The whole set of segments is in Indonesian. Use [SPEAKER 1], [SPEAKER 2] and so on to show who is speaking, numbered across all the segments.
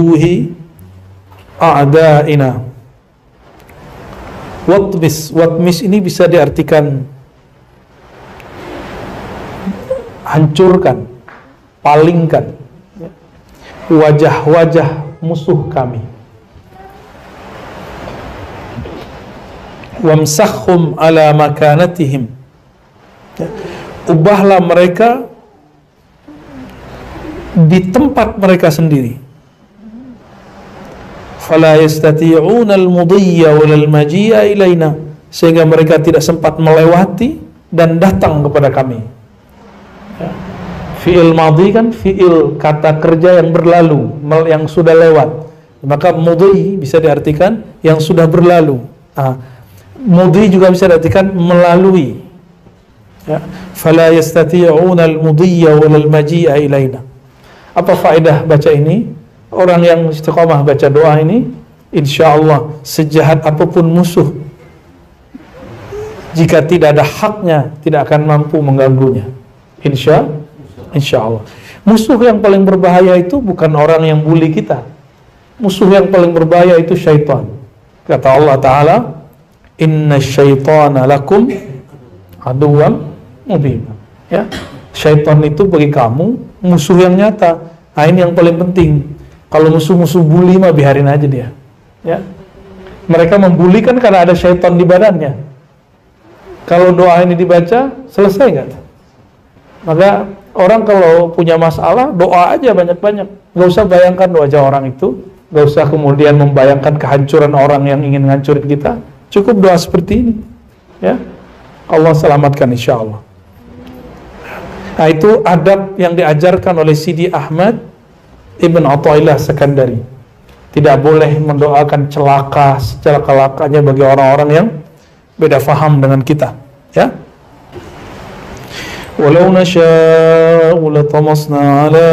[SPEAKER 1] wujuhi a'da'ina. Watmis ini bisa diartikan hancurkan, palingkan wajah-wajah musuh kami. Wamsakhum ala makanatihim, ubahlah mereka di tempat mereka sendiri. Fala yastati'una al-mudiyya wal maji'a ilaina, sehingga mereka tidak sempat melewati dan datang kepada kami. Fi'il madhi kan fi'il kata kerja yang berlalu, yang sudah lewat. Maka mudhi bisa diartikan yang sudah berlalu. Mudhi juga bisa diartikan melalui. Fala yastati'una al-mudiyya wal maji'a ilaina. Apa faedah baca ini? Orang yang istiqamah baca doa ini, insya Allah sejahat apapun musuh, jika tidak ada haknya, tidak akan mampu mengganggunya. Insya Allah. Musuh yang paling berbahaya itu bukan orang yang bully kita. Musuh yang paling berbahaya itu syaitan. Kata Allah Ta'ala, inna syaitana lakum aduwwan mubin. Ya, syaitan itu bagi kamu musuh yang nyata. Nah, ini yang paling penting. Kalau musuh-musuh bully mah biarin aja dia. Ya. Mereka membuli kan karena ada syaitan di badannya. Kalau doa ini dibaca, selesai nggak? Maka orang kalau punya masalah, doa aja banyak-banyak. Nggak usah bayangkan wajah orang itu. Nggak usah kemudian membayangkan kehancuran orang yang ingin ngancurin kita. Cukup doa seperti ini. Ya. Allah selamatkan insya Allah. Nah, itu adab yang diajarkan oleh Sidi Ahmad Ibn Athaillah Sekandari. Tidak boleh mendoakan celaka secelaka-lakanya bagi orang-orang yang beda faham dengan kita. Ya. Walau nasha'u latamasna ala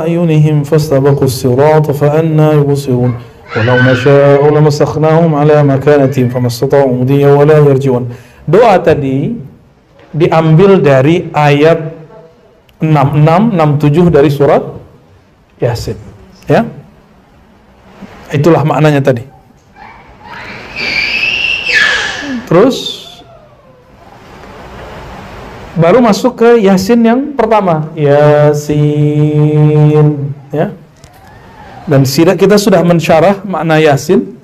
[SPEAKER 1] a'yunihim fastabaqus sirata fa anna yubsirun. Walau nasha'u lamassakhnahum ala makanatihim famastata'u mudiyya wa la yarji'un. Doa tadi diambil dari ayat 66, 67 dari surat Yasin. Ya. Itulah maknanya tadi. Terus baru masuk ke Yasin yang pertama, Yasin, ya. Dan kita sudah mensyarah makna Yasin.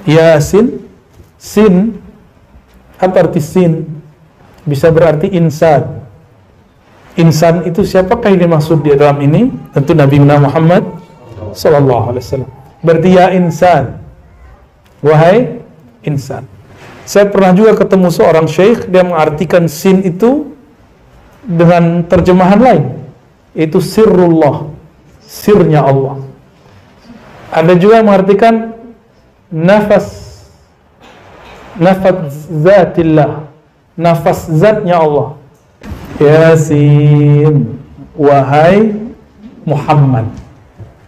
[SPEAKER 1] Yasin, sin, apa arti sin? Bisa berarti insan. Insan itu siapakah yang dimaksud di dalam ini? Tentu Nabi Muhammad sallallahu alaihi wasallam. Berarti ya insan, wahai insan. Saya pernah juga ketemu seorang syekh, dia mengartikan sin itu dengan terjemahan lain, yaitu sirrullah, sirnya Allah. Ada juga yang mengartikan nafas zatillah, nafas zatnya Allah. Yasin, wahai Muhammad.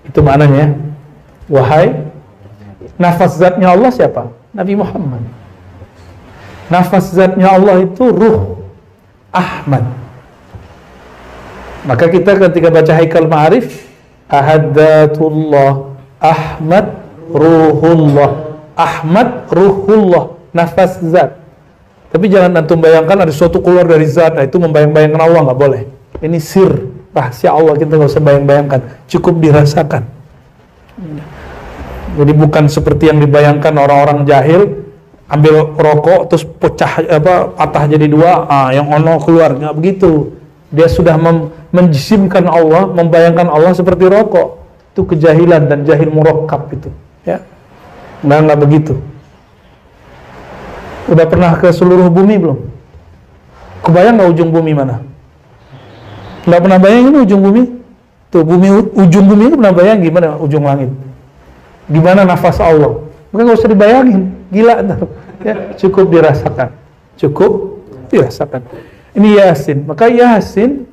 [SPEAKER 1] Itu maknanya. Wahai, nafas zatnya Allah siapa? Nabi Muhammad. Nafas zatnya Allah itu ruh Ahmad. Maka kita ketika baca Haikal Ma'arif, Ahadatullah, Ahmad, Ruhullah. Ahmad, Ruhullah, nafas zat. Tapi jangan antum bayangkan ada sesuatu keluar dari zat. Nah, itu membayang-bayangkan Allah, nggak boleh. Ini sir, rahasia Allah, kita nggak usah bayang-bayangkan, cukup dirasakan. Jadi bukan seperti yang dibayangkan orang-orang jahil, ambil rokok terus patah jadi dua, yang ono keluar. Nggak begitu. Dia sudah menjisimkan Allah, membayangkan Allah seperti rokok. Itu kejahilan dan jahil murakkab itu. Ya, nggak begitu. Udah pernah ke seluruh bumi belum? Kebayang nggak ujung bumi mana? Nggak pernah bayangin ujung bumi? Tuh ujung bumi itu pernah bayang gimana ujung langit? Gimana nafas Allah? Maka nggak usah dibayangin, gila tuh. Ya, cukup dirasakan, cukup dirasakan. Ini Yasin. Maka Yasin,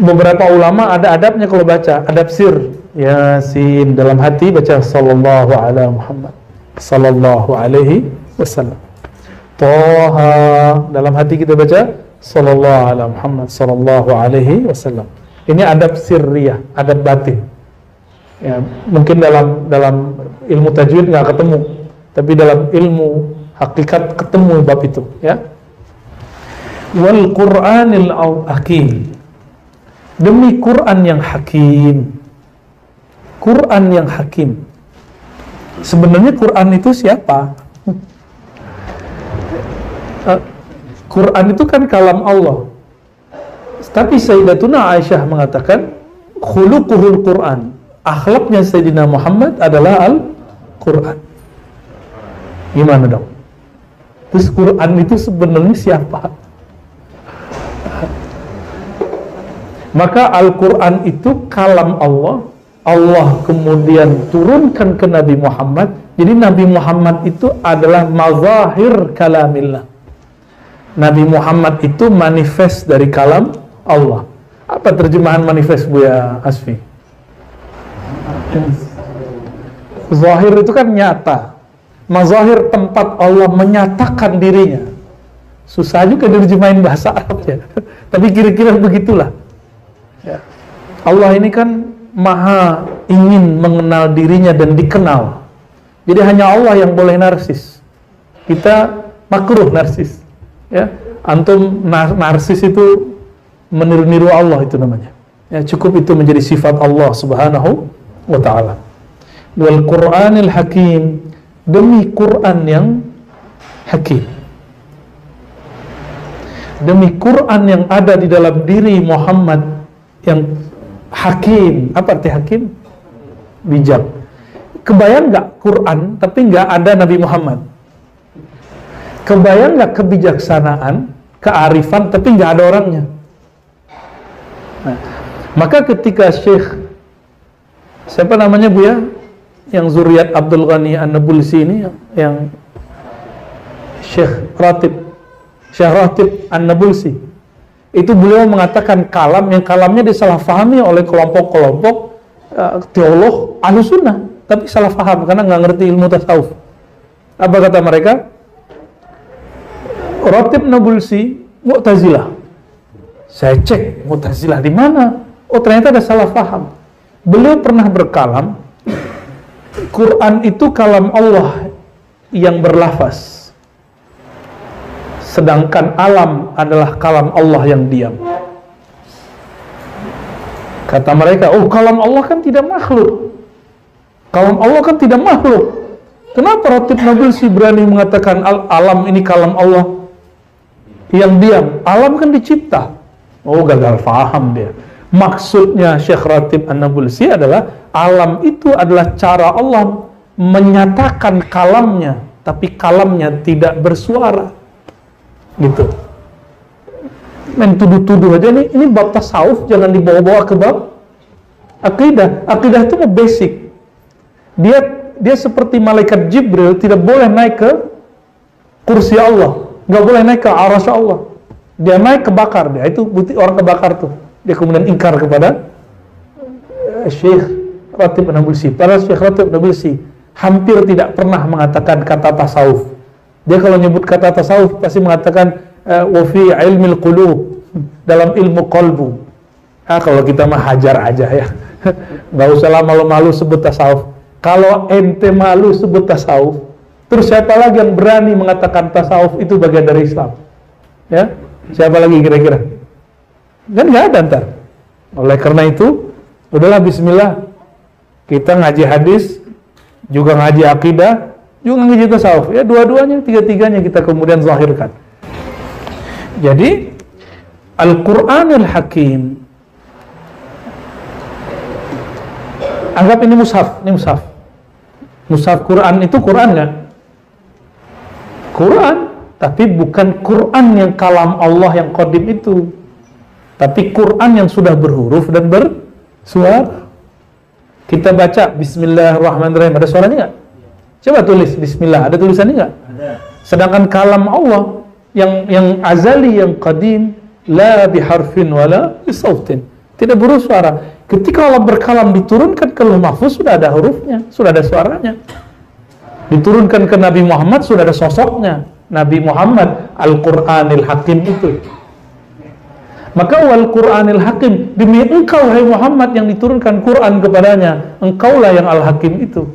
[SPEAKER 1] beberapa ulama ada adabnya kalau baca, adab sir. Yasin, dalam hati baca sallallahu ala Muhammad, sallallahu alaihi wasallam. Toha, dalam hati kita baca sallallahu ala Muhammad sallallahu alaihi wasallam. Ini adab sirriyah, adab batin. Ya, mungkin dalam ilmu tajwid nggak ketemu, tapi dalam ilmu hakikat ketemu bab itu, ya. Wal Qur'anil hakim, demi Quran yang hakim. Quran yang hakim. Sebenarnya Quran itu siapa? Quran itu kan kalam Allah. Tapi Sayyidatuna Aisyah mengatakan khuluquhul Quran. Akhlaknya Sayyidina Muhammad adalah Al-Quran. Gimana dong? Terus Quran itu sebenarnya siapa? Maka Al-Quran itu kalam Allah. Allah kemudian turunkan ke Nabi Muhammad. Jadi Nabi Muhammad itu adalah mazahir kalamillah. Nabi Muhammad itu manifest dari kalam Allah. Apa terjemahan manifest, Buya Asfi? Zahir itu kan nyata. Mazahir tempat Allah menyatakan dirinya. Susah juga diterjemahin bahasa Arab ya. Tapi kira-kira begitulah. Ya. Allah ini kan maha ingin mengenal dirinya dan dikenal. Jadi hanya Allah yang boleh narsis. Kita makruh narsis. Ya. Antum narsis itu meniru-niru Allah itu namanya. Ya, cukup itu menjadi sifat Allah Subhanahu wa ta'ala. Wal Qur'anil hakim, demi Quran yang hakim. Demi Quran yang ada di dalam diri Muhammad yang hakim. Apa arti hakim? Bijak. Kebayang nggak Quran tapi nggak ada Nabi Muhammad? Kebayang nggak kebijaksanaan, kearifan tapi nggak ada orangnya? Nah, maka ketika Syekh, siapa namanya Bu ya, yang zuriat Abdul Ghani An-Nabulsi ini, yang Syekh Ratib An-Nabulsi, itu beliau mengatakan kalam yang kalamnya disalahfahami oleh kelompok-kelompok teolog Ahlussunnah, tapi salah faham karena nggak ngerti ilmu tasawuf. Apa kata mereka? Ratib Nabulsi Mu'tazilah. Saya cek Mu'tazilah di mana? Oh, ternyata ada salah faham. Beliau pernah berkalam, Quran itu kalam Allah yang berlafaz, sedangkan alam adalah kalam Allah yang diam. Kata mereka, oh kalam Allah kan tidak makhluk. Kalam Allah kan tidak makhluk. Kenapa Ratib Nabulsi berani mengatakan alam ini kalam Allah yang diam? Alam kan dicipta. Oh, gagal faham dia. Maksudnya Syekh Ratib An-Nabulsi adalah alam itu adalah cara Allah menyatakan kalamnya, tapi kalamnya tidak bersuara. Gitu. Main tuduh-tuduh aja nih, ini bab tasawuf jangan dibawa-bawa ke bab akidah. Akidah itu basic. Dia seperti malaikat Jibril, tidak boleh naik ke kursi Allah, nggak boleh naik ke arasy Allah. Dia naik kebakar, dia itu bukti orang kebakar tuh. Dia kemudian ingkar kepada Syekh Ratib An-Nabulsi. Padahal Syekh Ratib An-Nabulsi hampir tidak pernah mengatakan kata tasawuf. Dia kalau nyebut kata tasawuf pasti mengatakan wa fi ilmil qulub, dalam ilmu qalbu. Kalau kita mah hajar aja ya. Nggak usah lah malu-malu sebut tasawuf. Kalau ente malu sebut tasawuf, terus siapa lagi yang berani mengatakan tasawuf itu bagian dari Islam? Ya, siapa lagi kira-kira? Kan nggak ada ntar. Oleh karena itu, udahlah bismillah. Kita ngaji hadis, juga ngaji akidah, juga ngaji tasawuf. Ya dua-duanya, tiga-tiganya kita kemudian zahirkan. Jadi Al-Qur'anul Hakim, anggap ini mushaf, mushaf Quran itu Quran nggak? Quran, tapi bukan Quran yang kalam Allah yang qadim itu, tapi Quran yang sudah berhuruf dan bersuara. Kita baca Bismillahirrahmanirrahim, ada suaranya nggak? Coba tulis Bismillah, ada tulisannya nggak? Ada. Sedangkan kalam Allah yang azali, yang qadim, la biharfin wala bisautin, tidak bersuara. Ketika Allah berkalam diturunkan ke Lauh Mahfuz, sudah ada hurufnya, sudah ada suaranya. Diturunkan ke Nabi Muhammad, sudah ada sosoknya. Nabi Muhammad Al-Qur'anil Hakim itu. Maka wal Qur'anil Hakim, demi engkau hai Muhammad yang diturunkan Quran kepadanya, engkaulah yang Al-Hakim itu.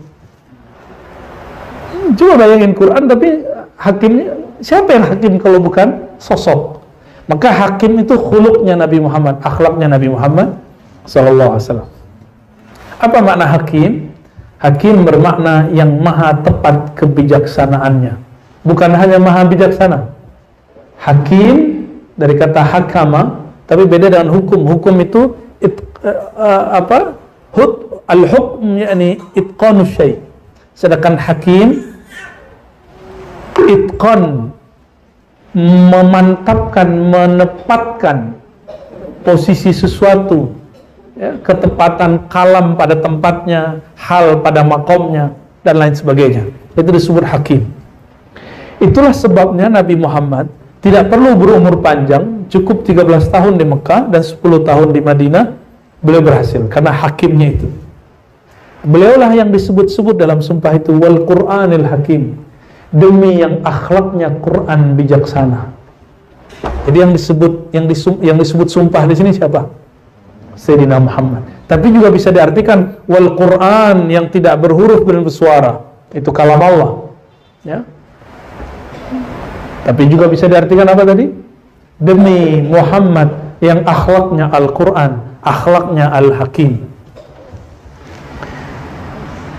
[SPEAKER 1] Coba bayangin Quran tapi hakimnya, siapa yang hakim kalau bukan sosok? Maka hakim itu khuluqnya Nabi Muhammad, akhlaknya Nabi Muhammad sallallahu alaihi wasallam. Apa makna hakim? Hakim bermakna yang maha tepat kebijaksanaannya. Bukan hanya maha bijaksana. Hakim dari kata hakama, tapi beda dengan hukum. Hukum itu al-hukm yakni itqanus syai'. Sedangkan hakim itqan, memantapkan, menepatkan posisi sesuatu, ya, ketepatan kalam pada tempatnya, hal pada makomnya, dan lain sebagainya. Itu disebut hakim. Itulah sebabnya Nabi Muhammad tidak perlu berumur panjang, cukup 13 tahun di Mekah dan 10 tahun di Madinah, beliau berhasil, karena hakimnya itu. Beliaulah yang disebut-sebut dalam sumpah itu, wal Qur'anil Hakim, demi yang akhlaknya Quran bijaksana. Jadi yang disebut sumpah di sini siapa? Sayyidina Muhammad. Tapi juga bisa diartikan wal Quran yang tidak berhuruf dan bersuara, itu kalam Allah, ya. Tapi juga bisa diartikan apa tadi? Demi Muhammad yang akhlaknya Al-Quran, akhlaknya Al-Hakim.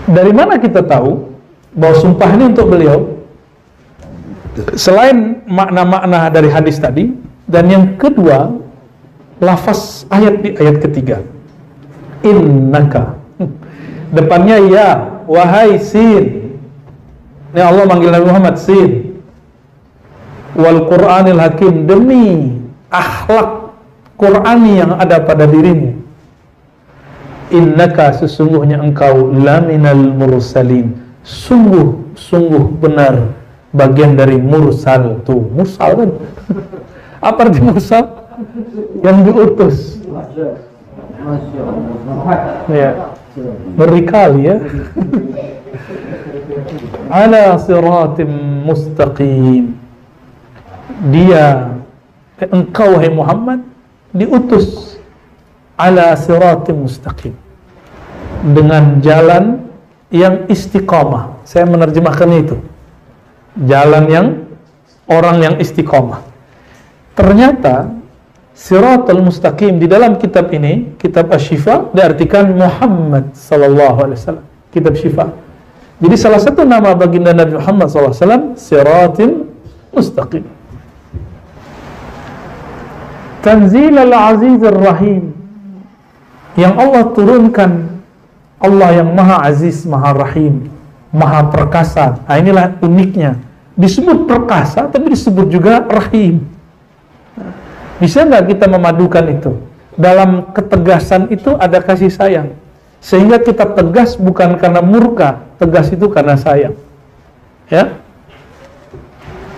[SPEAKER 1] Dari mana kita tahu bahwa sumpah ini untuk beliau? Selain makna-makna dari hadis tadi, dan yang kedua, lafaz ayat di ayat ketiga, innaka, depannya ya, wahai sin. Ini Allah manggil Nabi Muhammad sin. Wal Qur'anil Hakim, demi akhlak Qur'ani yang ada pada dirimu. Innaka, sesungguhnya engkau, laminal mursalin, sungguh benar bagian dari mursal. Tuh, mursal kan? Apa arti mursal? Yang diutus. Ya, ngeri kali ya. Ala siratim mustaqim. Engkau hai Muhammad diutus ala siratim mustaqim, dengan jalan yang istiqamah. Saya menerjemahkan itu, jalan yang orang yang istiqamah. Ternyata siratul mustaqim di dalam kitab ini, kitab Asy-Syifa, diartikan Muhammad sallallahu alaihi wasallam, kitab Syifa. Jadi salah satu nama baginda Nabi Muhammad sallallahu alaihi wasallam siratul mustaqim. Tanzil al-Aziz ar-Rahim, yang Allah turunkan, Allah yang Maha Aziz, Maha Rahim, Maha Perkasa. Nah, inilah uniknya, disebut perkasa tapi disebut juga Rahim. Bisa nggak kita memadukan itu? Dalam ketegasan itu ada kasih sayang, sehingga kita tegas bukan karena murka, tegas itu karena sayang. Ya,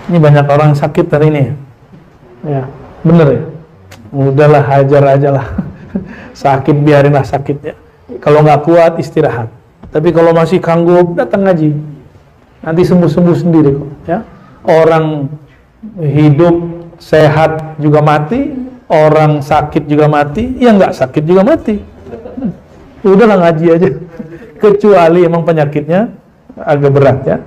[SPEAKER 1] ini banyak orang sakit hari ini. Ya, bener ya. Udahlah, hajar aja lah. Sakit biarinlah sakitnya. Kalau nggak kuat istirahat. Tapi kalau masih kanggup, datang ngaji. Nanti sembuh-sembuh sendiri kok. Ya, orang hidup sehat juga mati, orang sakit juga mati, yang nggak sakit juga mati. Udahlah ngaji aja. Kecuali emang penyakitnya agak berat ya.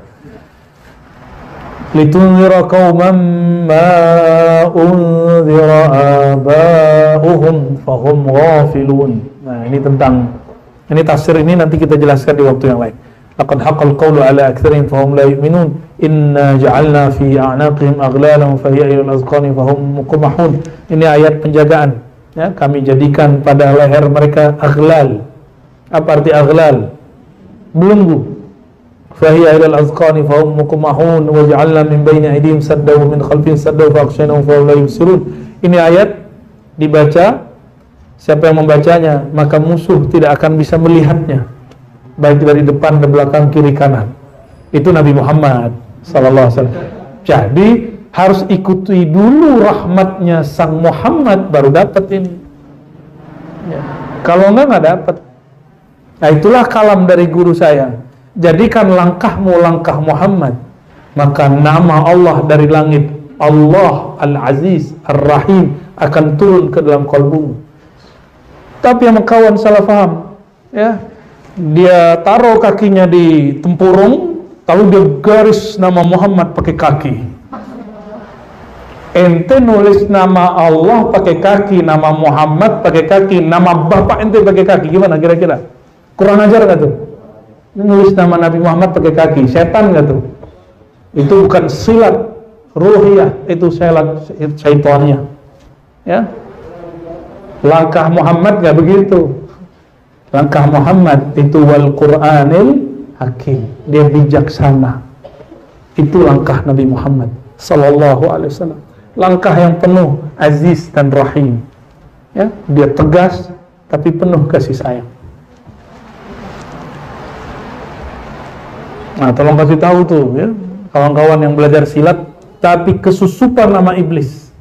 [SPEAKER 1] Litunzira qauman ma unzira aba'uhum fahum ghafilun. Nah, ini tafsir ini nanti kita jelaskan di waktu yang lain. Laqad haqqal qawlu ala aktsarihim fahum la yu'minun. Inna ja'alna fi a'naqihim aghlalan fahiya ilal azqani fahum muqmahun. Ini ayat penjagaan. Ya, kami jadikan pada leher mereka aghlal. Apa arti aghlal? Belenggu. Fahiya ilal azqani fahum muqmahun wa ja'alna min baini aydihim saddan wa min khalfihim saddan fa aghshaynahum fahum la yubsirun. Ini ayat dibaca, siapa yang membacanya maka musuh tidak akan bisa melihatnya, baik dari depan, dari belakang, kiri, kanan. Itu Nabi Muhammad sallallahu alaihi wasallam. Jadi harus ikuti dulu rahmatnya sang Muhammad baru dapat ini. Ya. Kalau nggak dapat. Nah, itulah kalam dari guru saya. Jadikan langkahmu langkah Muhammad, maka nama Allah dari langit, Allah Al-Aziz Ar-Rahim, akan turun ke dalam kalbumu. Tapi yang kawan salah paham, ya, dia taruh kakinya di tempurung, lalu dia garis nama Muhammad pakai kaki. Ente nulis nama Allah pakai kaki, nama Muhammad pakai kaki, nama bapak ente pakai kaki, gimana kira-kira? Kurang ajar nggak tuh? Nulis nama Nabi Muhammad pakai kaki, setan nggak tuh? Itu bukan silat ruhiyah, itu silat syaitannya. Ya, langkah Muhammad nggak begitu. Langkah Muhammad itu wal Qur'anil Hakim, dia bijaksana. Itu langkah Nabi Muhammad Sallallahu Alaihi Wasallam. Langkah yang penuh aziz dan rahim. Ya, dia tegas tapi penuh kasih sayang. Nah, tolong kasih tahu tuh, ya, kawan-kawan yang belajar silat tapi kesusupan nama iblis,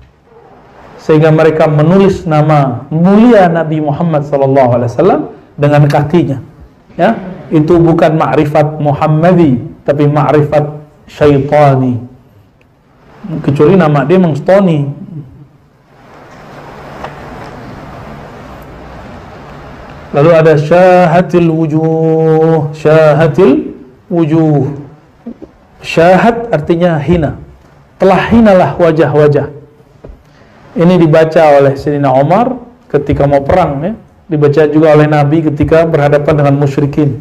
[SPEAKER 1] sehingga mereka menulis nama mulia Nabi Muhammad SAW dengan kakinya. Ya, itu bukan ma'rifat Muhammadi, tapi ma'rifat syaitani. Kecuali nama dia mengstoni. Lalu ada syahatil wujuh, syahatil wujuh. Syahat artinya hina. Telah hinalah wajah-wajah. Ini dibaca oleh Sayyidina Umar ketika mau perang, ya. Dibaca juga oleh Nabi ketika berhadapan dengan musyrikin.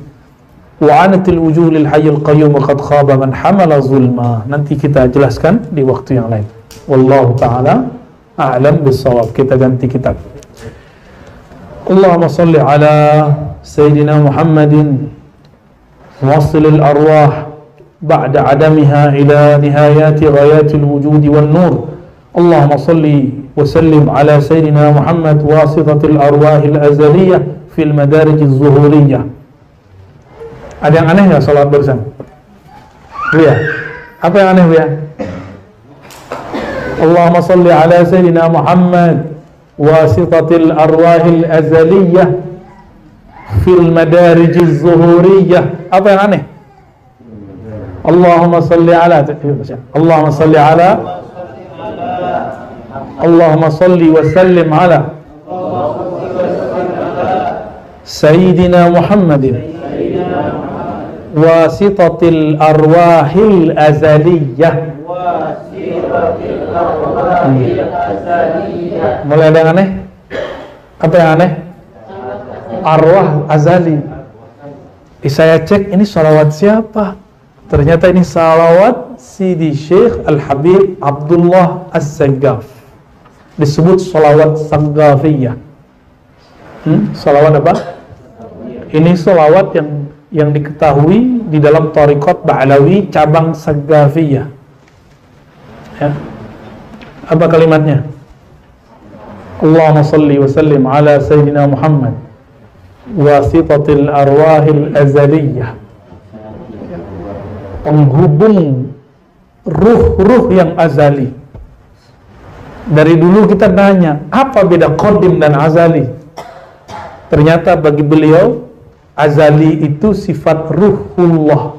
[SPEAKER 1] Wa'anatil wujuh lil hayyil qayyum wa qad khaba man hamala zulma. Nanti kita jelaskan di waktu yang lain. Wallahu ta'ala a'lam bis-shawab. Kita ganti kitab. Allahumma salli ala Sayyidina Muhammadin wasilil arwah ba'da adamiha ila nihayati ghayatil wujudi wan nur. Allahumma salli wa sallim ala Sayyidina Muhammad wasitatil arwahil azaliyah fil madarijiz zuhuriyah. Ada yang aneh nggak sholat barusan? Buya, apa yang aneh Buya? Allahumma salli ala Sayyidina Muhammad wasitatil arwahil azaliyah fil madarijiz zuhuriyah. Apa yang aneh? Allahumma salli ala Allahumma salli ala Allahumma salli wa sallim ala Sayyidina Muhammadin wasitatil arwahil azaliyah. Mulai ada yang aneh? Apa yang aneh? Arwah azali. Saya cek ini salawat siapa? Ternyata ini salawat Sidi Syekh Al-Habib Abdullah As-Saggaf. Disebut salawat Saggafiyah. Salawat apa? Ini salawat yang diketahui di dalam Thariqat Ba'alawi cabang Saggafiyah. Ya. Apa kalimatnya? Allahumma salli wa sallim ala Sayyidina Muhammad wasitatil arwahil azaliyah. Penghubung ruh-ruh yang azali. Dari dulu kita nanya, apa beda qadim dan azali? Ternyata bagi beliau azali itu sifat ruhullah,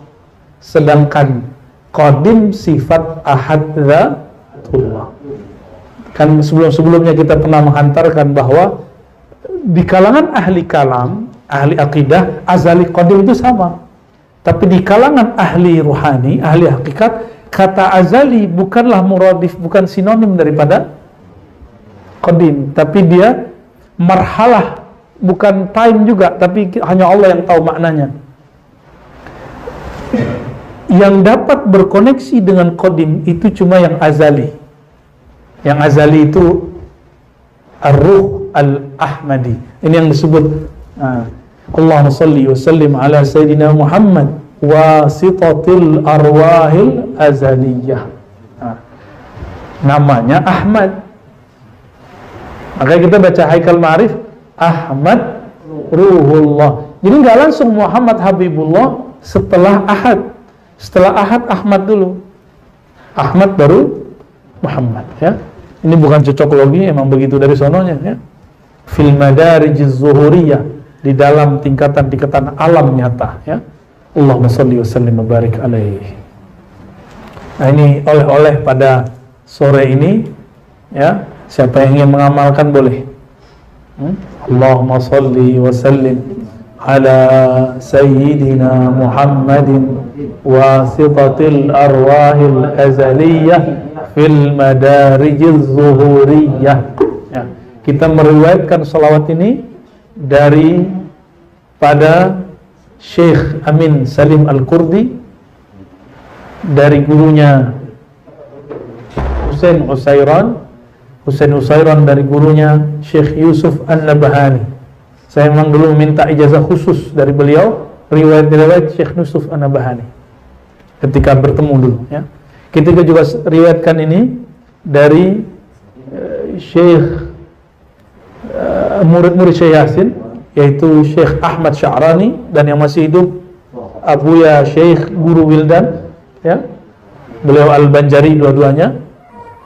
[SPEAKER 1] sedangkan qadim sifat ahadzatullah. Kan sebelum-sebelumnya kita pernah menghantarkan bahwa di kalangan ahli kalam, ahli akidah, azali qadim itu sama. Tapi di kalangan ahli ruhani, ahli hakikat, kata azali bukanlah muradif, bukan sinonim daripada qadim, tapi dia marhalah, bukan time juga, tapi hanya Allah yang tahu maknanya. Yang dapat berkoneksi dengan qadim itu cuma yang azali. Yang azali itu ar-ruh al-ahmadi. Ini yang disebut Allahumma salli wa sallim ala Sayyidina Muhammad wasitatil arwahil azaliyah. Namanya Ahmad. Makanya kita baca Haikal Ma'arif Ahmad Ruhullah. Jadi nggak langsung Muhammad Habibullah setelah Ahad. Setelah Ahad Ahmad dulu. Ahmad baru Muhammad, ya. Ini bukan cocokologi, emang begitu dari sononya, ya. Fil madarijiz zuhuriyah, di dalam tingkatan-tingkatan alam nyata, ya. Allahumma shalli wa sallim wa barik alaihi. Nah, ini oleh-oleh pada sore ini, ya. Siapa yang ingin mengamalkan boleh. Allahumma salli wa sallim ala sayyidina Muhammadin wasitatil arwahil azaliyah fil madarijiz zuhuriyah. Ya, kita meriwayatkan salawat ini dari pada Syekh Amin Salim Al-Kurdi, dari gurunya Husain Usairan dari gurunya Syekh Yusuf An-Nabahani. Saya memang dulu minta ijazah khusus dari beliau, riwayat Syekh Yusuf An-Nabahani ketika bertemu dulu, ya. Kita juga riwayatkan ini dari Syekh murid-murid Syekh Yasin, yaitu Syekh Ahmad Sya'rani, dan yang masih hidup Abuya Syekh Guru Wildan, ya. Beliau Al-Banjari dua-duanya.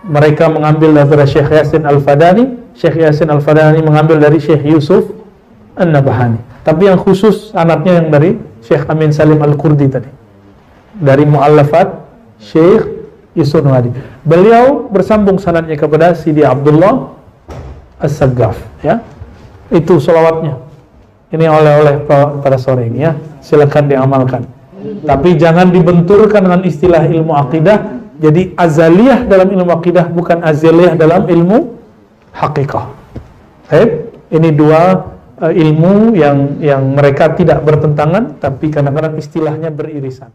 [SPEAKER 1] Mereka mengambil dari Syekh Yasin Al-Fadani, Syekh Yasin Al-Fadani mengambil dari Syekh Yusuf An-Nabahani. Tapi yang khusus anaknya yang dari Syekh Amin Salim Al-Kurdi tadi, dari mu'allafat Syekh Yusuf An-Nabahani. Beliau bersambung sanadnya kepada Sidi Abdullah As-Saggaf, ya. Itu selawatnya. Ini oleh-oleh pada sore ini, ya. Silakan diamalkan. Tapi jangan dibenturkan dengan istilah ilmu akidah. Jadi azaliyah dalam ilmu akidah bukan azaliyah dalam ilmu hakikah. Ini dua ilmu yang mereka tidak bertentangan, tapi kadang-kadang istilahnya beririsan.